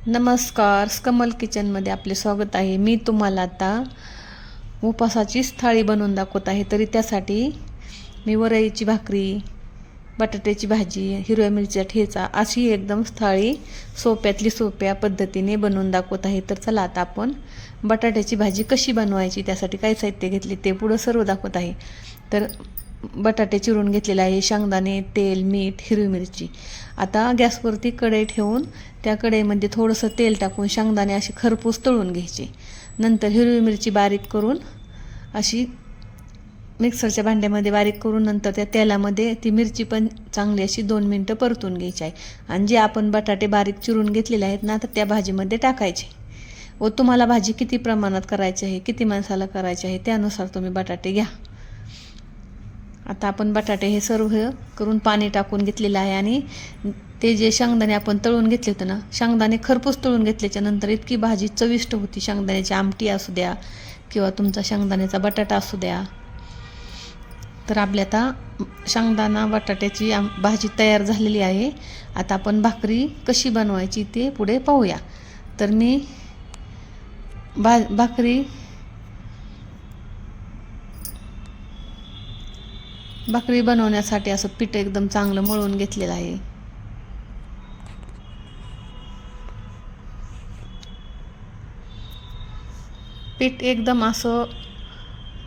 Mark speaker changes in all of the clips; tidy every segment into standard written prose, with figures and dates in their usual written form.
Speaker 1: नमस्कार, कमल किचनमध्ये आपले स्वागत आहे. मी तुम्हाला आता उपासाचीच थाळी बनवून दाखवत आहे. तरी त्यासाठी मी वरईची भाकरी, बटाट्याची भाजी, हिरव्या मिरच्या ठेचा अशी एकदम थाळी सोप्यातली सोप्या पद्धतीने बनवून दाखवत आहे. तर चला आता आपण बटाट्याची भाजी कशी बनवायची, त्यासाठी काय साहित्य घेतले ते पुढं सर्व दाखवत आहे. तर बटाटे चिरून घेतलेले आहे, शेंगदाणे, तेल, मीठ, हिरवी मिरची. आता गॅसवरती कढई ठेवून त्या कढईमध्ये थोडंसं तेल टाकून शेंगदाणे अशी खरपूस तळून घ्यायचे. नंतर हिरवी मिरची बारीक करून अशी मिक्सरच्या भांड्यामध्ये बारीक करून नंतर त्या तेलामध्ये ती मिरची पण चांगली अशी 2 मिनटं परतून घ्यायची आहे. आणि जे आपण बटाटे बारीक चिरून घेतलेले आहेत ना, तर त्या भाजीमध्ये टाकायचे. व तुम्हाला भाजी किती प्रमाणात करायची आहे, किती माणसाला करायची आहे त्यानुसार तुम्ही बटाटे घ्या. आता आपण बटाटे हे सर्व करून पाणी टाकून घेतलेलं आहे. आणि ते जे शेंगदाणे आपण तळून घेतले होते ना, शेंगदाणे खरपूस तळून घेतल्याच्या नंतर इतकी भाजी चविष्ट होती. शेंगदाण्याची आमटी असू द्या किंवा तुमचा शेंगदाण्याचा बटाटा असू द्या. तर आपली आता शेंगदाणा बटाट्याची भाजी तयार झालेली आहे. आता आपण भाकरी कशी बनवायची ते पुढे पाहूया. तर मी भाकरी बनवण्यासाठी असं पीठ एकदम चांगलं मळून घेतलेलं आहे. पीठ एकदम असं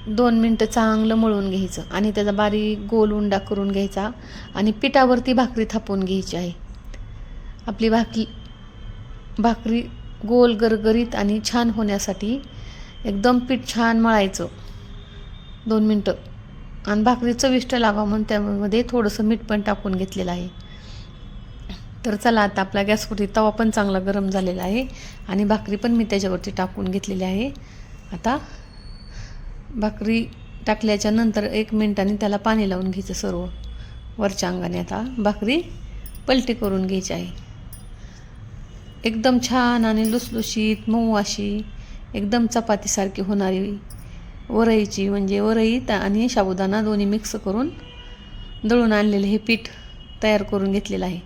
Speaker 1: 2 मिनटं चांगलं मळून घ्यायचं आणि त्याचा बारीक गोल उंडा करून घ्यायचा आणि पिठावरती भाकरी थापून घ्यायची आहे. आपली भाकरी गोल गरगरीत आणि छान होण्यासाठी एकदम पीठ छान मळायचं 2 मिनटं. आणि भाकरी चविष्ट लागावं म्हणून त्यामध्ये थोडंसं मीठ पण टाकून घेतलेलं आहे. तर चला आता आपला गॅसवरती तवा पण चांगला गरम झालेला आहे आणि भाकरी पण मी त्याच्यावरती टाकून घेतलेली आहे. आता भाकरी टाकल्याच्या नंतर 1 मिनिटाने त्याला पाणी लावून घ्यायचं सर्व वरच्या अंगाने. आता भाकरी पलटी करून घ्यायची आहे. एकदम छान आणि लुसलुशीत मऊ अशी एकदम चपातीसारखी होणारी वरईची, म्हणजे वरई आणि साबुदाणा दोन्ही मिक्स करून दळून आणलेले हे पीठ तयार करून घेतलेलं आहे.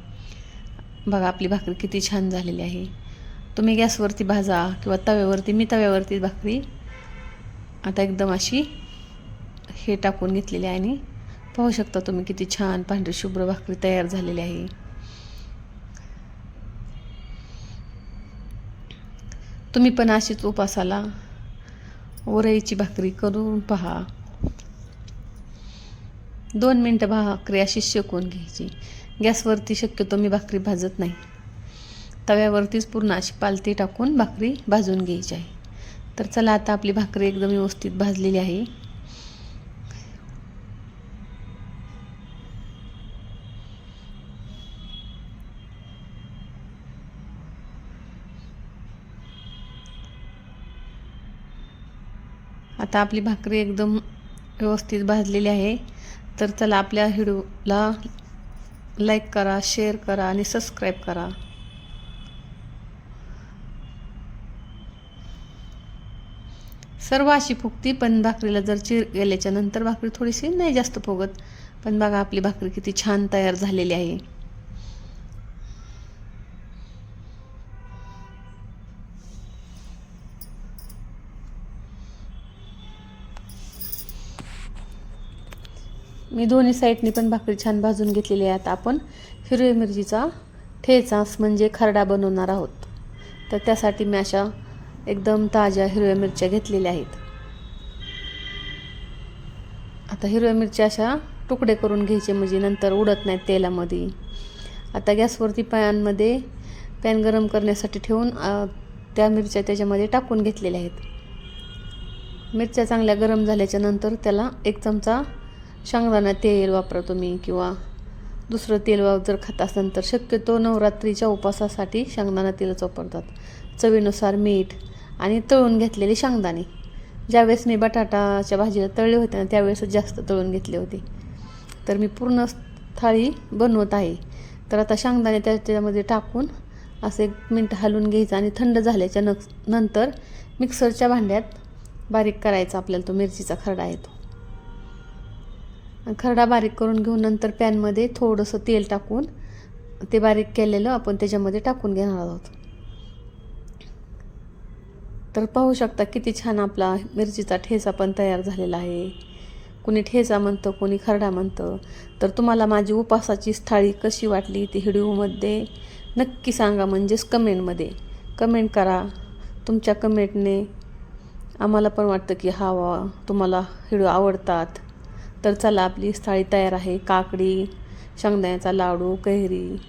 Speaker 1: बघा आपली भाकरी किती छान झालेली आहे. तुम्ही गॅसवरती भाजा किंवा तव्यावरती, मी तव्यावरती भाकरी आता एकदम अशी हे टाकून घेतलेली आहे. आणि पाहू शकता तुम्ही किती छान पांढरी शुभ्र भाकरी तयार झालेली आहे. तुम्ही पण अशीच उपासाला वरईची भाकरी करून पहा. 2 मिनटं भाकरी अशी शेकून घ्यायची. गॅसवरती शक्यतो मी भाकरी भाजत नाही, तव्यावरतीच पूर्ण अशी पालती टाकून भाकरी भाजून घ्यायची आहे. तर चला आता आपली भाकरी एकदम व्यवस्थित भाजलेली आहे. आता आपली भाकरी एकदम व्यवस्थित भाजलेली आहे. तर चला आपल्या व्हिडिओला लाईक करा, शेअर करा आणि सबस्क्राईब करा. सर्व अशी फुगती, पण भाकरीला जर चिर गेल्याच्या नंतर भाकरी थोडीशी नाही जास्त फुगत. पण बघा आपली भाकरी किती छान तयार झालेली आहे. मी दोन्ही साईडनी पण भाकरी छान भाजून घेतलेली आहे. आता आपण हिरव्या मिरचीचा ठेचा म्हणजे खरडा बनवणार आहोत. तर त्यासाठी मी अशा एकदम ताज्या हिरव्या मिरच्या घेतलेल्या आहेत. आता हिरव्या मिरच्या अशा तुकडे करून घ्यायचे म्हणजे नंतर उडत नाहीत तेलामध्ये. आता गॅसवरती पॅन गरम करण्यासाठी ठेवून त्या मिरच्या त्याच्यामध्ये टाकून घेतलेल्या आहेत. मिरच्या चांगल्या गरम झाल्याच्या नंतर त्याला 1 चमचा शेंगदाणा तेल वापरा तुम्ही, किंवा दुसरं तेल जर खात असाल तर शक्यतो नवरात्रीच्या उपासासाठी शेंगदाणा तेलच वापरतात. चवीनुसार मीठ आणि तळून घेतलेले शेंगदाणे. ज्यावेळेस मी बटाटाच्या भाजीला तळले होते ना, त्यावेळेसच जास्त तळून घेतले होते. तर मी पूर्ण थाळी बनवत आहे. तर आता शेंगदाणे त्याच्यामध्ये टाकून असं 1 मिनिट हलवून घ्यायचं आणि थंड झाल्याच्या नंतर मिक्सरच्या भांड्यात बारीक करायचा. आपल्याला तो मिरचीचा खरडा आहे तो खरडा बारीक करून घेऊन नंतर पॅनमध्ये थोडंसं तेल टाकून ते बारीक केलेलं आपण त्याच्यामध्ये टाकून घेणार आहोत. तर पाहू शकता किती छान आपला मिरचीचा ठेचा पण तयार झालेला आहे. कोणी ठेचा म्हणतं, कोणी खरडा म्हणतं. तर तुम्हाला माझी उपासाची थाळी कशी वाटली ती व्हिडिओमध्ये नक्की सांगा, म्हणजेच कमेंटमध्ये कमेंट करा. तुमच्या कमेंटने आम्हाला पण वाटतं की हा वा तुम्हाला व्हिडिओ आवडतात. तर चला, आपली थाळी तयार आहे. काकडी, शेंगदाण्याचा लाडू, कैरी,